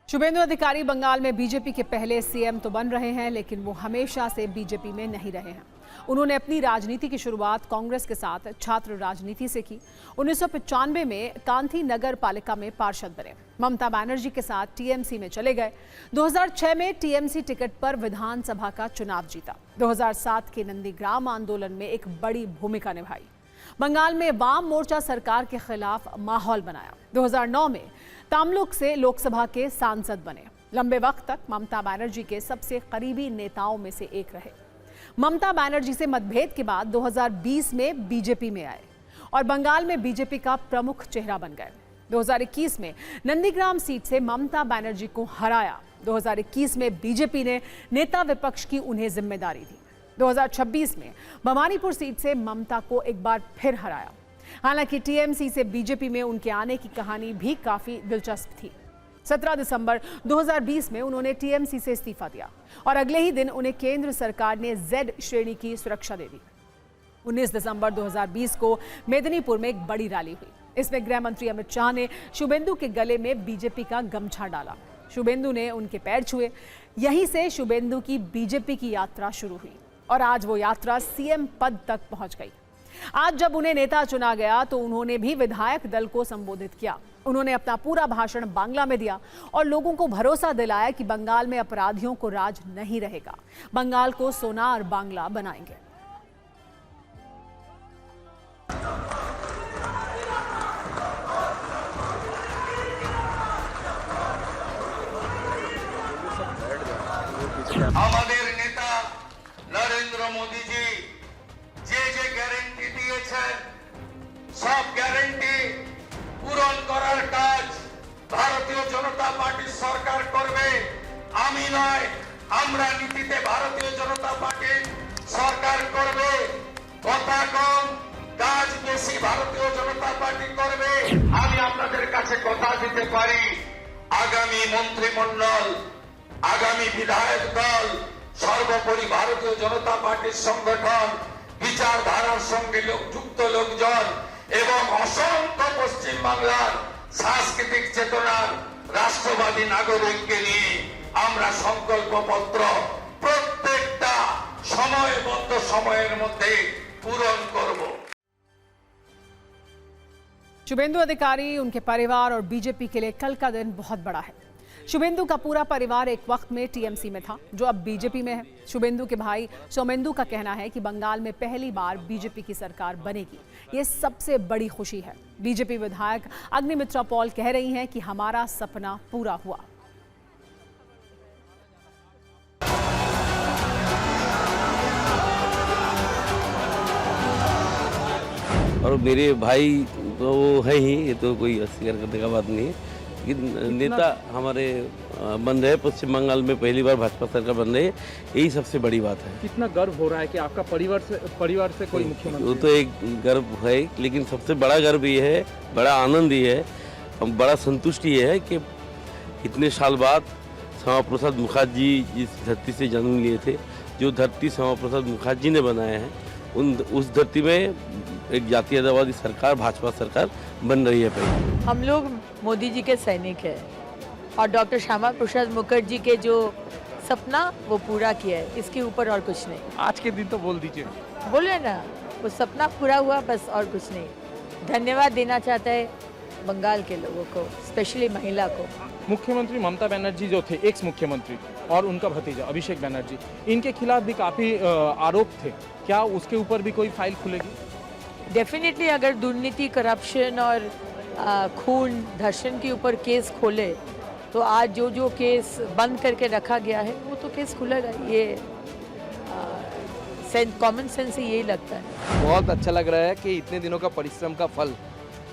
शुभेंदु अधिकारी बंगाल में बीजेपी के पहले सीएम तो बन रहे हैं, लेकिन वो हमेशा से बीजेपी में नहीं रहे हैं। उन्होंने अपनी राजनीति की शुरुआत कांग्रेस के साथ छात्र राजनीति से की। 1995 में कांथी नगर पालिका में पार्षद बने। ममता बनर्जी के साथ टीएमसी में चले गए। 2006 में टीएमसी टिकट पर विधानसभा का चुनाव जीता। 2007 के नंदीग्राम आंदोलन में एक बड़ी भूमिका निभाई। बंगाल में वाम मोर्चा सरकार के खिलाफ माहौल बनाया। 2009 में तमलुक से लोकसभा के सांसद बने। लंबे वक्त तक ममता बनर्जी के सबसे करीबी नेताओं में से एक रहे। ममता बनर्जी से मतभेद के बाद 2020 में बीजेपी में आए और बंगाल में बीजेपी का प्रमुख चेहरा बन गए। 2021 में नंदीग्राम सीट से ममता बनर्जी को हराया। 2021 में बीजेपी ने नेता विपक्ष की उन्हें जिम्मेदारी दी। 2026 में भवानीपुर सीट से ममता को एक बार फिर हराया। हालांकि टीएमसी से बीजेपी में उनके आने की कहानी भी काफी दिलचस्प थी। 17 दिसंबर 2020 में उन्होंने टीएमसी से इस्तीफा दिया और अगले ही दिन उन्हें केंद्र सरकार ने जेड श्रेणी की सुरक्षा दे दी। 19 दिसंबर 2020 को मेदिनीपुर में एक बड़ी रैली हुई। इसमें गृह मंत्री अमित शाह ने शुभेंदु के गले में बीजेपी का गमछा डाला। शुभेंदु ने उनके पैर छुए। यहीं से शुभेंदु की बीजेपी की यात्रा शुरू हुई और आज वो यात्रा सीएम पद तक पहुंच गई। आज जब उन्हें नेता चुना गया तो उन्होंने भी विधायक दल को संबोधित किया। उन्होंने अपना पूरा भाषण बांग्ला में दिया और लोगों को भरोसा दिलाया कि बंगाल में अपराधियों को राज नहीं रहेगा। बंगाल को सोनार बांग्ला बनाएंगे। আমাদের নেতা নরেন্দ্র মোদী জি যে গ্যারান্টি দিয়েছেন সব গ্যারান্টি পূরণ করার কাজ ভারতীয় জনতা পার্টির সরকার করবে। আমি নয়, আমরা নীতিতে ভারতীয় জনতা পার্টির সরকার করবে। কথা কম কাজ বেশি ভারতীয় জনতা পার্টি করবে। আমি আপনাদের কাছে কথা দিতে পারি, আগামী মন্ত্রিমণ্ডল, আগামী বিধায়ক দল, সর্বোপরি ভারতীয় জনতা পার্টির সংগঠন, বিচারধারার সঙ্গে যুক্ত লোকজন এবং অসংখ্য পশ্চিম বাংলার সাংস্কৃতিক চেতনার রাষ্ট্রবাদী নাগরিককে নিয়ে আমরা সংকল্পপত্র প্রত্যেকটা সময়বদ্ধ সময়ের মধ্যে পূরণ করব। शुभेंदु अधिकारी, उनके परिवार और बीजेपी के लिए कल का दिन बहुत बड़ा है। शुभेंदु का पूरा परिवार एक वक्त में टीएमसी में था, जो अब बीजेपी में है। शुभेंदु के भाई सोमेंदु का कहना है कि बंगाल में पहली बार बीजेपी की सरकार बनेगी। ये सबसे बड़ी खुशी है। बीजेपी विधायक अग्निमित्रा पॉल कह रही हैं कि हमारा सपना पूरा हुआ। और मेरे भाई तो वो है ही, ये तो कोई अस्वीकार करने का बात नहीं है। नेता हमारे बन रहे, पश्चिम बंगाल में पहली बार भाजपा सरकार बन रही है, यही सबसे बड़ी बात है। कितना गर्व हो रहा है कि आपका परिवार से कोई मुख्यमंत्री। वो तो एक गर्व है, लेकिन सबसे बड़ा गर्व ये है, बड़ा आनंद ये है, हम बड़ा संतुष्टि ये है कि इतने साल बाद श्यामा प्रसाद मुखर्जी जिस धरती से जन्म लिए थे, जो धरती श्यामा प्रसाद मुखर्जी ने बनाया है, उस धरती में एक जातीयतावादी सरकार, भाजपा सरकार बन रही है। पहले हम लोग मोदी जी के सैनिक हैं और डॉक्टर श्यामा प्रसाद मुखर्जी के जो सपना वो पूरा किया है, इसके ऊपर और कुछ नहीं। आज के दिन तो बोल दीजिए। बोले ना, वो सपना पूरा हुआ, बस और कुछ नहीं। धन्यवाद देना चाहता है बंगाल के लोगों को, स्पेशली महिला को। मुख्यमंत्री ममता बनर्जी जो थे, एक्स मुख्यमंत्री, और उनका भतीजा अभिषेक बनर्जी, इनके खिलाफ भी काफ़ी आरोप थे। क्या उसके ऊपर भी कोई फाइल खुलेगी? डेफिनेटली अगर दुर्नीति, करप्शन और खून, धर्षण के ऊपर केस खोले तो आज जो केस बंद करके रखा गया है वो तो केस खुलेगा। ये कॉमन सेंस से यही लगता है। बहुत अच्छा लग रहा है कि इतने दिनों का परिश्रम का फल,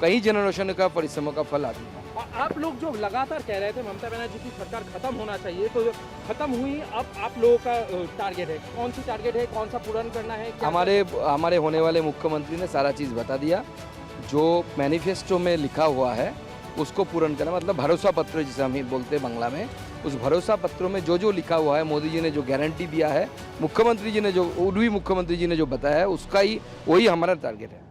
कई जनरेशन का परिश्रमों का फल आ गया। आप लोग जो लगातार कह रहे थे ममता बनर्जी की सरकार खत्म होना चाहिए, तो खत्म हुई, अब आप लोगों का टारगेट है, कौन सी टारगेट है, कौन सा पूर्ण करना है? हमारे होने वाले मुख्यमंत्री ने सारा चीज़ बता दिया। जो मैनिफेस्टो में लिखा हुआ है उसको पूर्ण करना, मतलब भरोसा पत्र जिसे हम बोलते हैं बांग्ला में, उस भरोसा पत्रों में जो लिखा हुआ है, मोदी जी ने जो गारंटी दिया है, मुख्यमंत्री जी ने जो, उर्वी मुख्यमंत्री जी ने जो बताया है, उसका ही वही हमारा टारगेट है।